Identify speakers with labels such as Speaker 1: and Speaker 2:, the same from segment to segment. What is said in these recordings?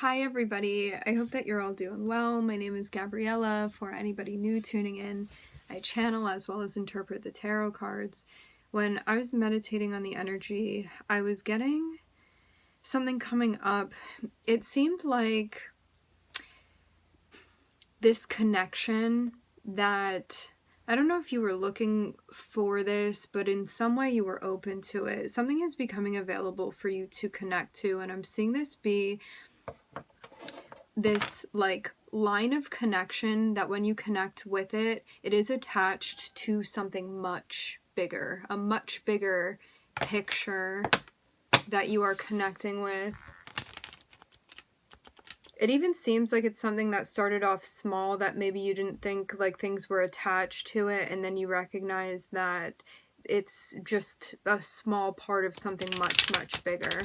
Speaker 1: Hi everybody, I hope that you're all doing well. My name is Gabriella. For anybody new tuning in, I channel as well as interpret the tarot cards. When I was meditating on the energy, I was getting something coming up. It seemed like this connection that, I don't know if you were looking for this, but in some way you were open to it. Something is becoming available for you to connect to, and I'm seeing this be this like line of connection that when you connect with it, it is attached to something much bigger, a much bigger picture that you are connecting with. It even seems like it's something that started off small, that maybe you didn't think like things were attached to it, and then you recognize that it's just a small part of something much, much bigger.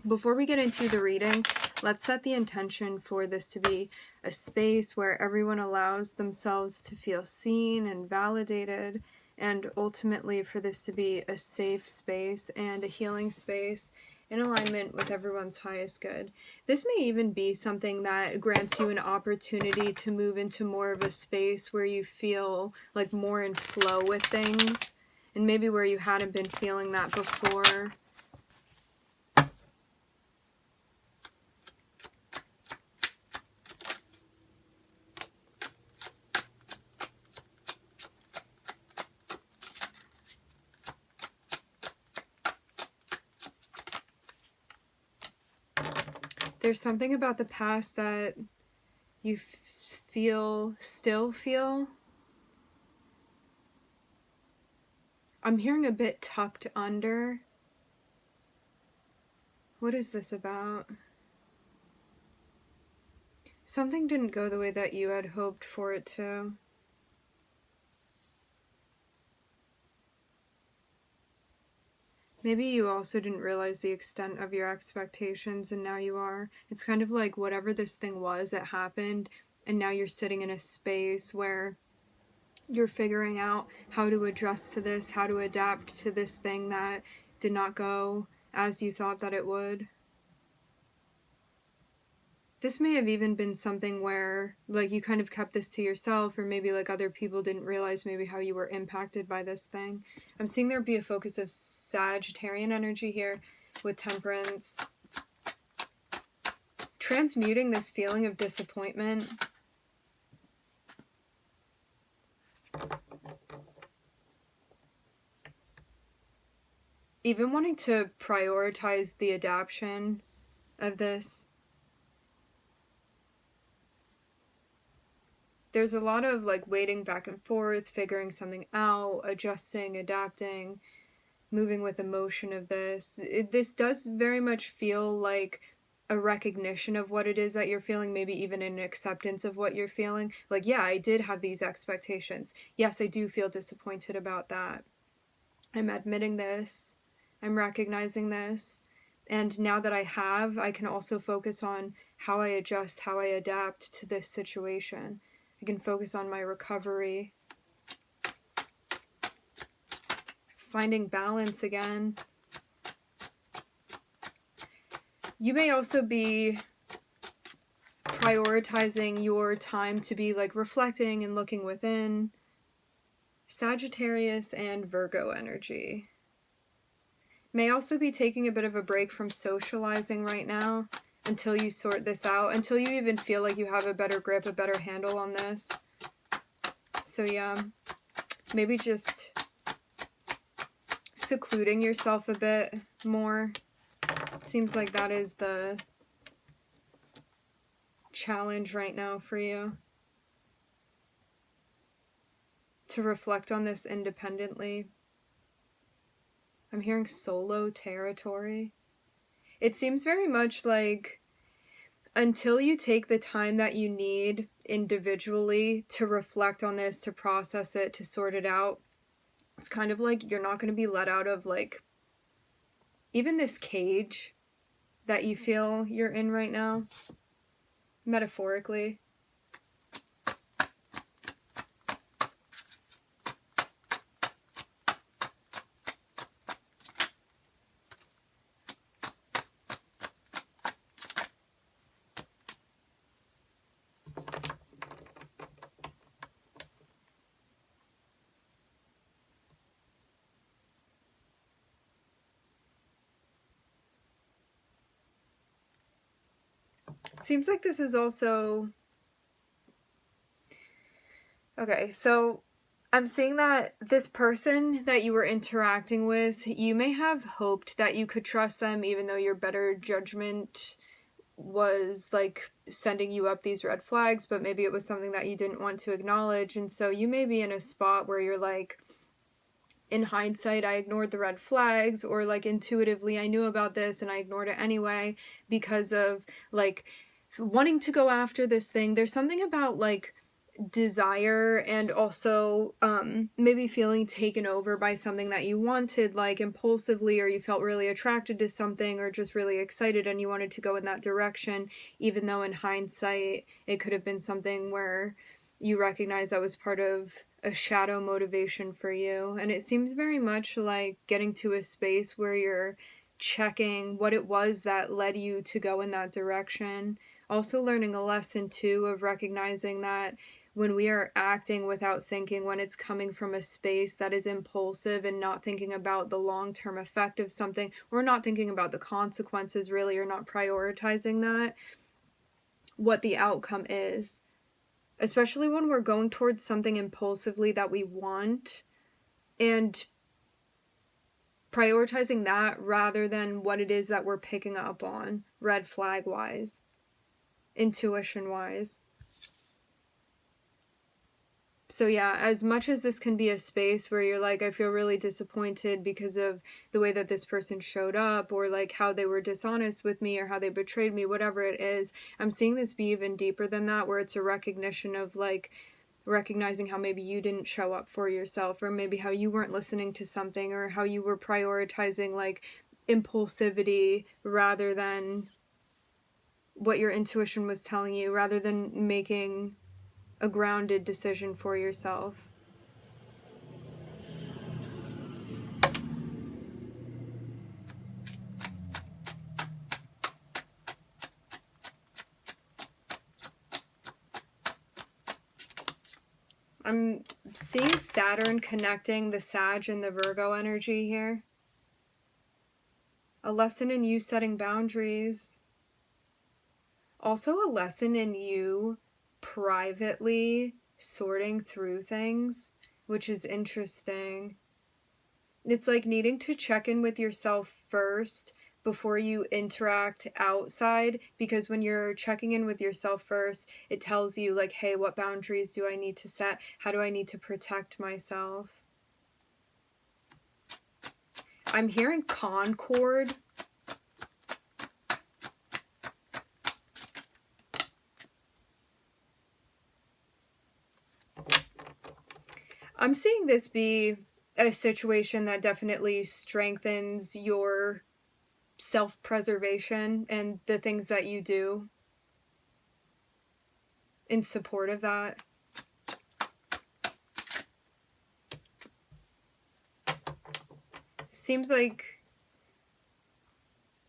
Speaker 1: Before we get into the reading, let's set the intention for this to be a space where everyone allows themselves to feel seen and validated, and ultimately for this to be a safe space and a healing space in alignment with everyone's highest good. This may even be something that grants you an opportunity to move into more of a space where you feel like more in flow with things, and maybe where you hadn't been feeling that before. There's something about the past that you still feel. I'm hearing a bit tucked under. What is this about? Something didn't go the way that you had hoped for it to. Maybe you also didn't realize the extent of your expectations, and now you are. It's kind of like whatever this thing was, it happened, and now you're sitting in a space where you're figuring out how to adjust to this, how to adapt to this thing that did not go as you thought that it would. This may have even been something where like you kind of kept this to yourself, or maybe like other people didn't realize maybe how you were impacted by this thing. I'm seeing there be a focus of Sagittarian energy here with Temperance. Transmuting this feeling of disappointment. Even wanting to prioritize the adaptation of this. There's a lot of like waiting back and forth, figuring something out, adjusting, adapting, moving with emotion of this. This does very much feel like a recognition of what it is that you're feeling, maybe even an acceptance of what you're feeling. Like, yeah, I did have these expectations. Yes, I do feel disappointed about that. I'm admitting this. I'm recognizing this. And now that I can also focus on how I adjust, how I adapt to this situation. I can focus on my recovery. Finding balance again. You may also be prioritizing your time to be like reflecting and looking within. Sagittarius and Virgo energy. May also be taking a bit of a break from socializing right now until you sort this out, until you even feel like you have a better grip, a better handle on this. So yeah, maybe just secluding yourself a bit more. It seems like that is the challenge right now for you. To reflect on this independently. I'm hearing solo territory. It seems very much like until you take the time that you need individually to reflect on this, to process it, to sort it out, it's kind of like you're not going to be let out of like even this cage that you feel you're in right now, metaphorically. Seems like this is also... Okay, so I'm seeing that this person that you were interacting with, you may have hoped that you could trust them even though your better judgment was like sending you up these red flags, but maybe it was something that you didn't want to acknowledge. And so you may be in a spot where you're like, in hindsight, I ignored the red flags, or like intuitively I knew about this and I ignored it anyway because of like wanting to go after this thing. There's something about like desire and also maybe feeling taken over by something that you wanted, like impulsively, or you felt really attracted to something or just really excited and you wanted to go in that direction, even though in hindsight it could have been something where you recognize that was part of a shadow motivation for you. And it seems very much like getting to a space where you're checking what it was that led you to go in that direction. Also learning a lesson too of recognizing that when we are acting without thinking, when it's coming from a space that is impulsive and not thinking about the long-term effect of something, or not thinking about the consequences really, or not prioritizing that, what the outcome is. Especially when we're going towards something impulsively that we want, and prioritizing that rather than what it is that we're picking up on, red flag wise, intuition wise. So yeah, as much as this can be a space where you're like, I feel really disappointed because of the way that this person showed up, or like how they were dishonest with me, or how they betrayed me, whatever it is, I'm seeing this be even deeper than that, where it's a recognition of like, recognizing how maybe you didn't show up for yourself, or maybe how you weren't listening to something, or how you were prioritizing like impulsivity rather than what your intuition was telling you, rather than making a grounded decision for yourself. I'm seeing Saturn connecting the Sag and the Virgo energy here. A lesson in you setting boundaries. Also a lesson in you privately sorting through things, which is interesting. It's like needing to check in with yourself first before you interact outside, because when you're checking in with yourself first, it tells you like, hey, what boundaries do I need to set? How do I need to protect myself? I'm hearing concord. I'm seeing this be a situation that definitely strengthens your self-preservation and the things that you do in support of that. Seems like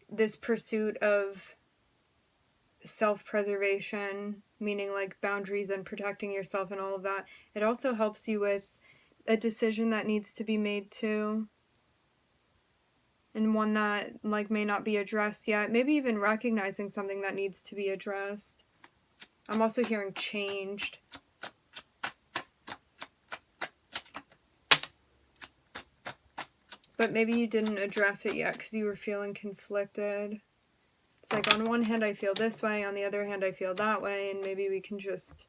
Speaker 1: this pursuit of self-preservation, meaning like boundaries and protecting yourself and all of that, it also helps you with a decision that needs to be made too, and one that like may not be addressed yet, maybe even recognizing something that needs to be addressed. I'm also hearing changed. But maybe you didn't address it yet because you were feeling conflicted. It's like on one hand I feel this way, on the other hand I feel that way, and maybe we can just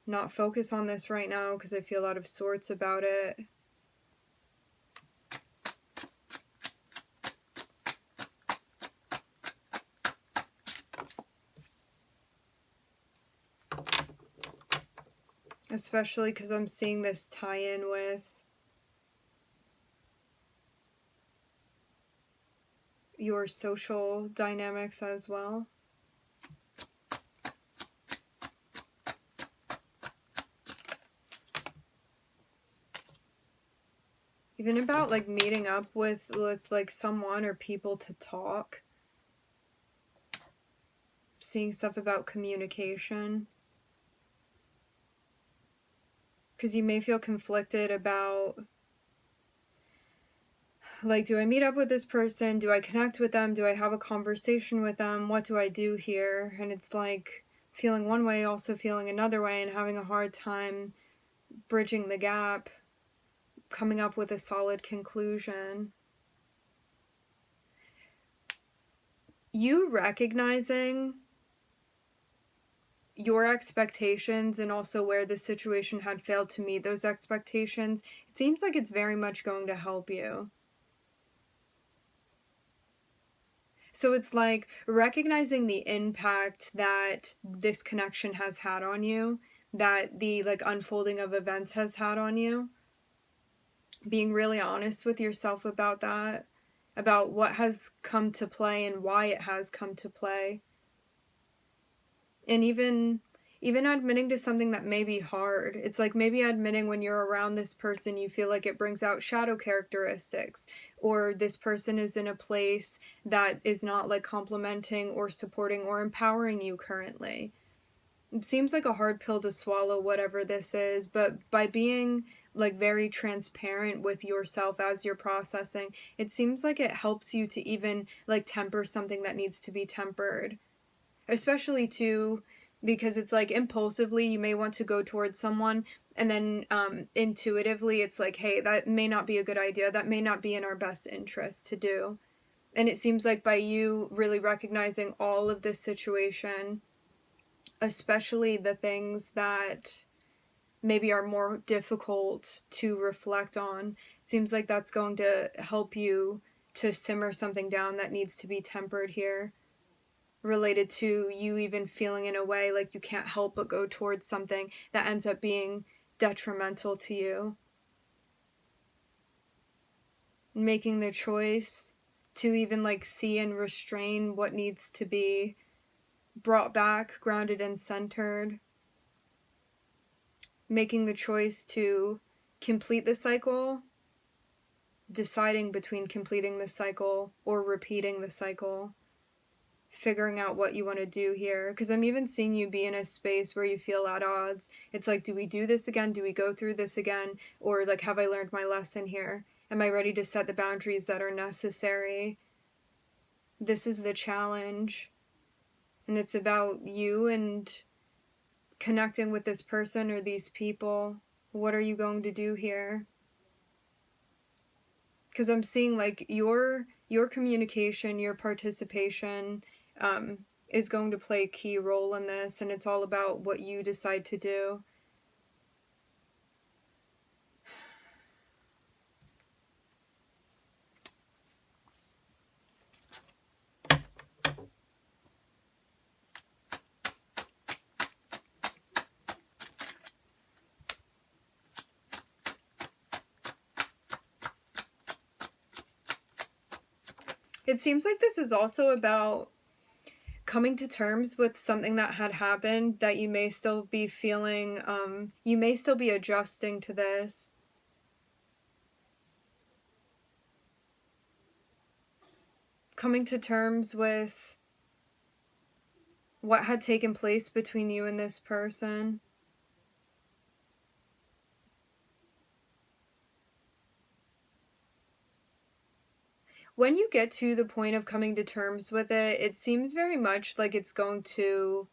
Speaker 1: not focus on this right now because I feel out of sorts about it. Especially because I'm seeing this tie in with your social dynamics as well. Even about like meeting up with like someone or people to talk. Seeing stuff about communication. Because you may feel conflicted about Like, do I meet up with this person? Do I connect with them? Do I have a conversation with them? What do I do here? And it's like feeling one way, also feeling another way, and having a hard time bridging the gap, coming up with a solid conclusion. You recognizing your expectations and also where the situation had failed to meet those expectations, it seems like it's very much going to help you. So it's like recognizing the impact that this connection has had on you, that the like unfolding of events has had on you. Being really honest with yourself about that, about what has come to play and why it has come to play. And even admitting to something that may be hard. It's like maybe admitting when you're around this person you feel like it brings out shadow characteristics, or this person is in a place that is not like complimenting or supporting or empowering you currently. It seems like a hard pill to swallow, whatever this is, but by being like very transparent with yourself as you're processing, it seems like it helps you to even like temper something that needs to be tempered. Especially too, because it's like impulsively you may want to go towards someone, and then intuitively it's like, hey, that may not be a good idea, that may not be in our best interest to do. And it seems like by you really recognizing all of this situation, especially the things that maybe are more difficult to reflect on, it seems like that's going to help you to simmer something down that needs to be tempered here, related to you even feeling in a way like you can't help but go towards something that ends up being detrimental to you. Making the choice to even like see and restrain what needs to be brought back, grounded and centered. Making the choice to complete the cycle, deciding between completing the cycle or repeating the cycle. Figuring out what you want to do here, because I'm even seeing you be in a space where you feel at odds. It's like, do we do this again? Do we go through this again? Or like, have I learned my lesson here? Am I ready to set the boundaries that are necessary? This is the challenge, and it's about you and connecting with this person or these people. What are you going to do here? Because I'm seeing like your communication, your participation is going to play a key role in this, and it's all about what you decide to do. It seems like this is also about coming to terms with something that had happened that you may still be feeling, you may still be adjusting to this. Coming to terms with what had taken place between you and this person. When you get to the point of coming to terms with it, it seems very much like it's going to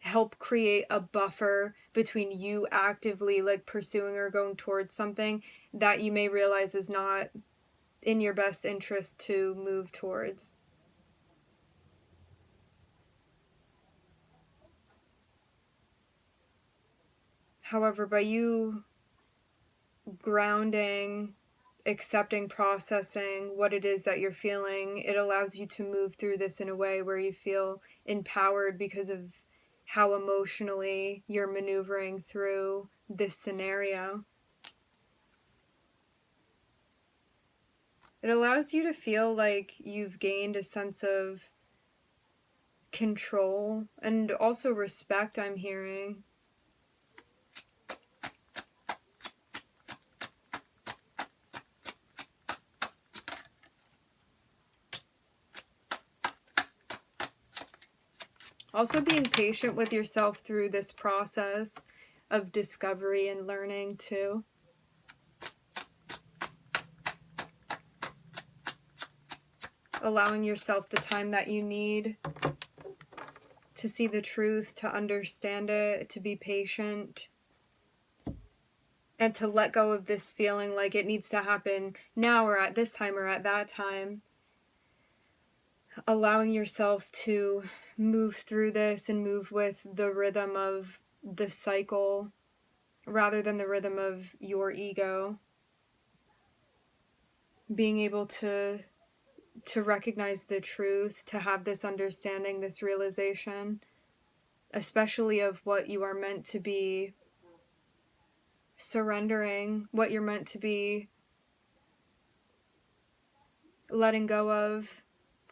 Speaker 1: help create a buffer between you actively like pursuing or going towards something that you may realize is not in your best interest to move towards. However, by you grounding, accepting, processing what it is that you're feeling, it allows you to move through this in a way where you feel empowered because of how emotionally you're maneuvering through this scenario. It allows you to feel like you've gained a sense of control and also respect, I'm hearing. Also being patient with yourself through this process of discovery and learning too. allowing yourself the time that you need to see the truth, to understand it, to be patient, and to let go of this feeling like it needs to happen now or at this time or at that time. Allowing yourself to move through this and move with the rhythm of the cycle rather than the rhythm of your ego. Being able to recognize the truth, to have this understanding, this realization, especially of what you are meant to be surrendering, what you're meant to be letting go of,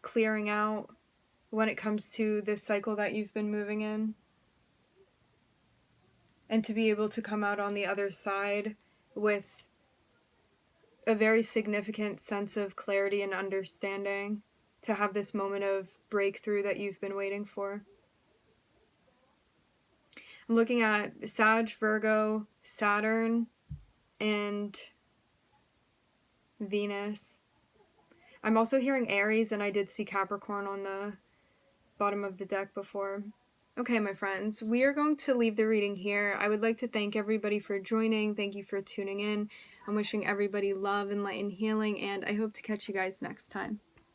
Speaker 1: clearing out when it comes to this cycle that you've been moving in. And to be able to come out on the other side with a very significant sense of clarity and understanding, to have this moment of breakthrough that you've been waiting for. I'm looking at Sag, Virgo, Saturn, and Venus. I'm also hearing Aries, and I did see Capricorn on the bottom of the deck before. Okay, my friends, we are going to leave the reading here. I would like to thank everybody for joining. Thank you for tuning in. I'm wishing everybody love and light and healing, and I hope to catch you guys next time.